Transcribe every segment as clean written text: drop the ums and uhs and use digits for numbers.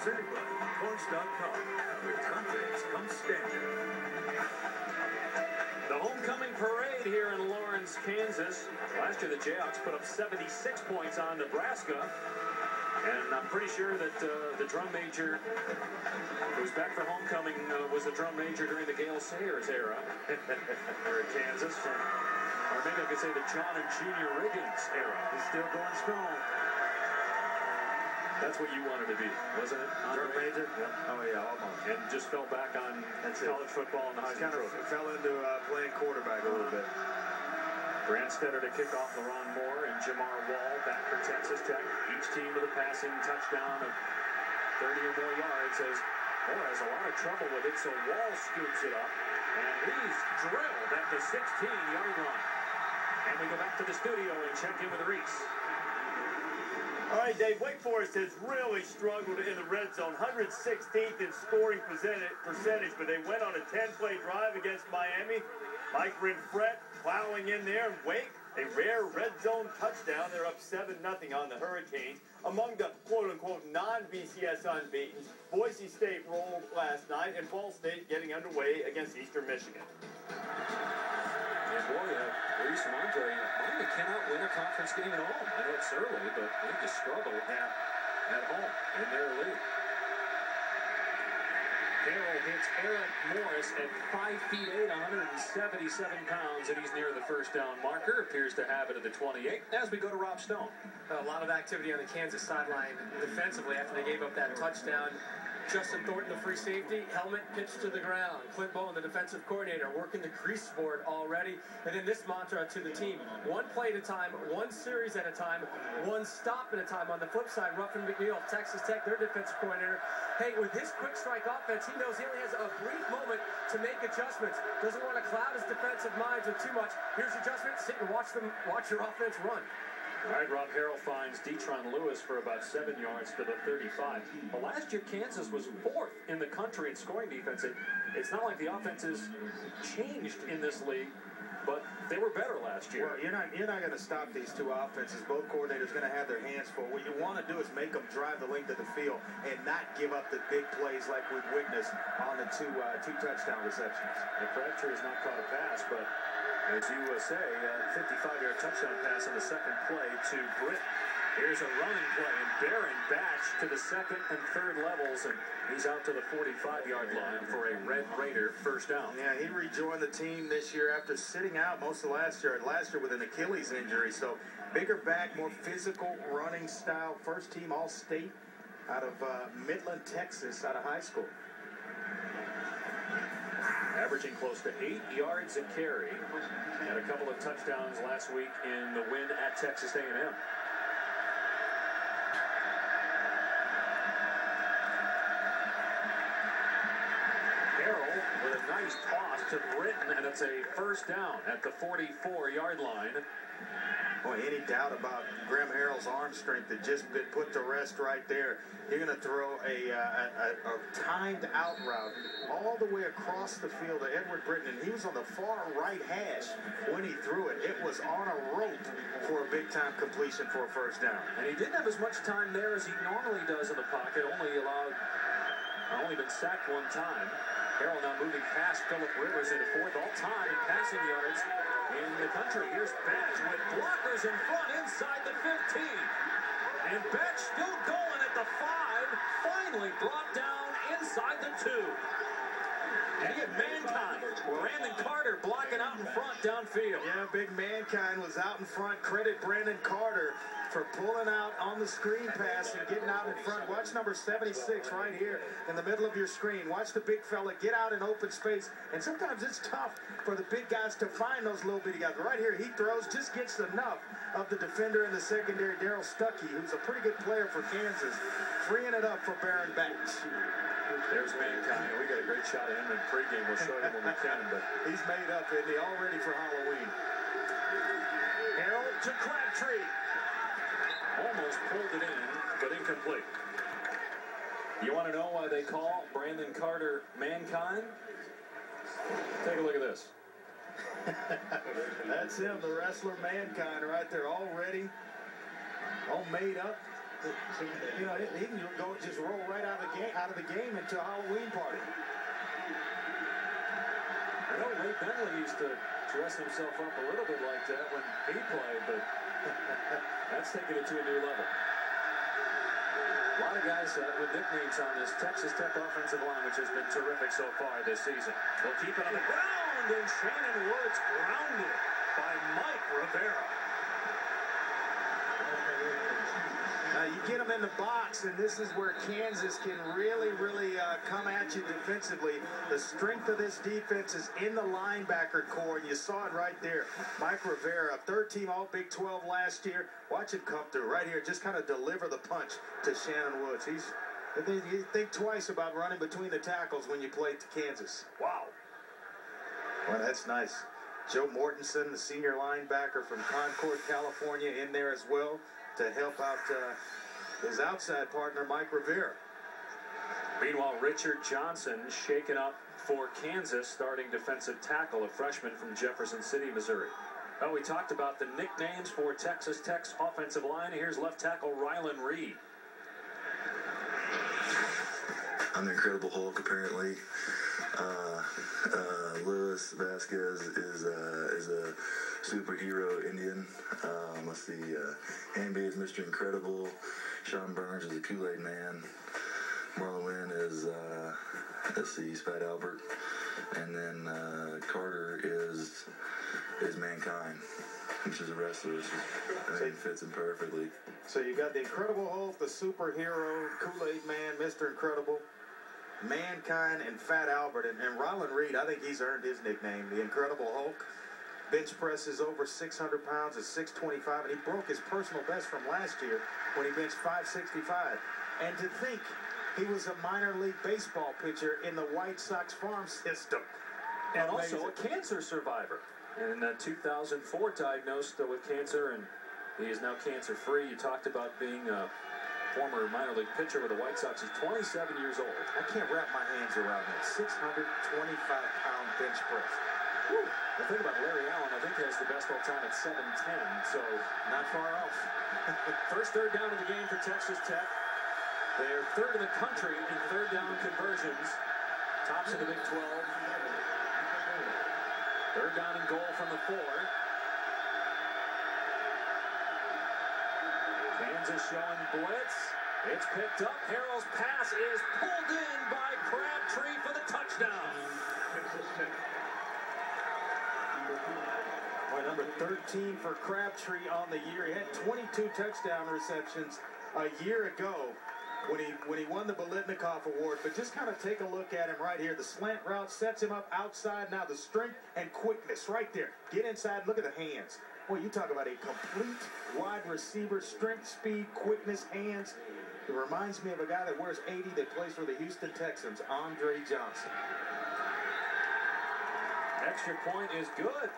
Presented by Points.com. With confidence comes standard. The homecoming parade here in Lawrence, Kansas. Last year the Jayhawks put up 76 points on Nebraska. And I'm pretty sure that the drum major who's back for homecoming was the drum major during the Gale Sayers era here in Kansas. Or maybe I could say the John and Junior Riggins era. He's still going strong. That's what you wanted to be, wasn't it? Drum major? Yeah. Oh, yeah, almost. And just fell back on college football and the I kind of fell into playing quarterback a little bit. Brandstetter to kick off. LaRon Moore and Jamar Wall back for Texas Tech. Each team with a passing touchdown of 30 or more yards as Moore has a lot of trouble with it, so Wall scoops it up. And he's drilled at the 16-yard line. And we go back to the studio and check in with Reese. All right, Dave, Wake Forest has really struggled in the red zone. 116th in scoring percentage, but they went on a 10-play drive against Miami. Mike Renfret plowing in there. Wake, a rare red zone touchdown. They're up 7-0 on the Hurricanes. Among the quote-unquote non-BCS unbeaten, Boise State rolled last night, and Ball State getting underway against Eastern Michigan. And boy, Reese Montre, Miami cannot win a conference game at home. I know it's early, but they just struggle at home in their league. Harrell hits Eric Morris at 5 feet 8, 177 pounds, and he's near the first down marker. Appears to have it at the 28 as we go to Rob Stone. A lot of activity on the Kansas sideline defensively after they gave up that touchdown. Justin Thornton, the free safety, helmet pitched to the ground. Clint Bowen, the defensive coordinator, working the grease board already. And then this mantra to the team: one play at a time, one series at a time, one stop at a time. On the flip side, Ruffin McNeil of Texas Tech, their defensive coordinator, hey, with his quick strike offense, he knows he only has a brief moment to make adjustments. Doesn't want to cloud his defensive minds with too much. Here's adjustment, sit and watch your offense run. All right, Rob Harrell finds Detron Lewis for about 7 yards to the 35. But last year, Kansas was 4th in the country in scoring defense. It's not like the offense has changed in this league, but they were better last year. Well, you're not going to stop these two offenses. Both coordinators going to have their hands full. What you want to do is make them drive the length of the field and not give up the big plays like we've witnessed on the two touchdown receptions. And Crabtree has not caught a pass, but as you say, 55-yard touchdown pass on the second play to Britt. Here's a running play, and Baron Batch to the second and third levels, and he's out to the 45-yard line for a Red Raider first down. Yeah, he rejoined the team this year after sitting out most of last year with an Achilles injury. So bigger back, more physical running style. First team All-State out of Midland, Texas, out of high school. Averaging close to 8 yards a carry. Had a couple of touchdowns last week in the win at Texas A&M. Harrell with a nice toss to Britton, and it's a first down at the 44-yard line. Boy, any doubt about Graham Harrell's arm strength that just been put to rest right there. You're going to throw a timed out route all the way across the field to Edward Britton, and he was on the far right hash when he threw it. It was on a rope for a big-time completion for a first down. And he didn't have as much time there as he normally does in the pocket, only been sacked one time. Harrell now moving past Phillip Rivers into fourth all-time in passing yards in the country. Here's Batch with blockers in front inside the 15. And Batch still going at the 5. Finally brought down inside the 2. And he had Mankind. Brandon Carter blocking out in front downfield. Yeah, big Mankind was out in front. Credit Brandon Carter for pulling out on the screen pass and getting out in front. Watch number 76 right here in the middle of your screen. Watch the big fella get out in open space. And sometimes it's tough for the big guys to find those little bitty guys. But right here, he throws, just gets enough of the defender in the secondary, Darrell Stuckey, who's a pretty good player for Kansas, freeing it up for Baron Batch. There's Mankind. We got a great shot of him in pregame. We'll show him when we can, but he's made up, isn't he? All ready for Halloween. Harrell to Crabtree. Almost pulled it in, but incomplete. You want to know why they call Brandon Carter Mankind? Take a look at this. That's him, the wrestler Mankind, right there, all ready, all made up. You know, he can go just roll right out of the game into a Halloween party. I know Ray Bentley used to dress himself up a little bit like that when he played, but that's taking it to a new level. A lot of guys with nicknames on this Texas Tech offensive line, which has been terrific so far this season. We'll keep it on the ground, and Shannon Woods grounded by Mike Rivera. Now you get them in the box, and this is where Kansas can really come at you defensively. The strength of this defense is in the linebacker core, and you saw it right there. Mike Rivera, third-team All-Big 12 last year. Watch him come through right here. Just kind of deliver the punch to Shannon Woods. You think twice about running between the tackles when you play to Kansas. Wow. Well, that's nice. Joe Mortensen, the senior linebacker from Concord, California, in there as well to help out his outside partner, Mike Rivera. Meanwhile, Richard Johnson shaken up for Kansas, starting defensive tackle, a freshman from Jefferson City, Missouri. Well, we talked about the nicknames for Texas Tech's offensive line. Here's left tackle Rylan Reed. I'm the Incredible Hulk, apparently. Luis Vasquez is a superhero Indian. Let's see, Hamby is Mr. Incredible. Sean Burns is a Kool-Aid Man. Marlon Wynn is, let's see, Fat Albert. And then Carter is Mankind, which is a wrestler. I think fits him perfectly. So you got the Incredible Hulk, the superhero, Kool-Aid Man, Mr. Incredible, Mankind, and Fat Albert. And Rylan Reed, I think he's earned his nickname, the Incredible Hulk. Bench press is over 600 pounds at 625, and he broke his personal best from last year when he benched 565. And to think he was a minor league baseball pitcher in the White Sox farm system. And also a cancer survivor. In 2004, diagnosed with cancer, and he is now cancer-free. You talked about being a former minor league pitcher with the White Sox. He's 27 years old. I can't wrap my hands around that. 625-pound bench press. Whew. The thing about Larry Allen, I think he has the best all time at 7'10", so not far off. First third down of the game for Texas Tech. They're third in the country in third down conversions. Tops in the Big 12. Third down and goal from the 4. Kansas showing blitz. It's picked up. Harrell's pass is pulled in by Crabtree for the touchdown. Boy, number 13 for Crabtree on the year. He had 22 touchdown receptions a year ago when he won the Biletnikoff Award. But just kind of take a look at him right here. The slant route sets him up outside. Now the strength and quickness right there. Get inside. Look at the hands. Boy, you talk about a complete wide receiver. Strength, speed, quickness, hands. It reminds me of a guy that wears 80 that plays for the Houston Texans, Andre Johnson. Extra point is good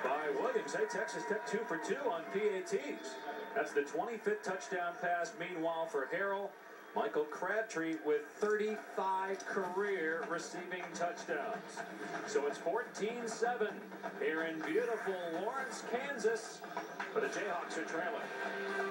by Williams. Hey, Texas Tech 2 for 2 on PATs. That's the 25th touchdown pass. Meanwhile, for Harrell, Michael Crabtree with 35 career receiving touchdowns. So it's 14-7 here in beautiful Lawrence, Kansas, but the Jayhawks are trailing.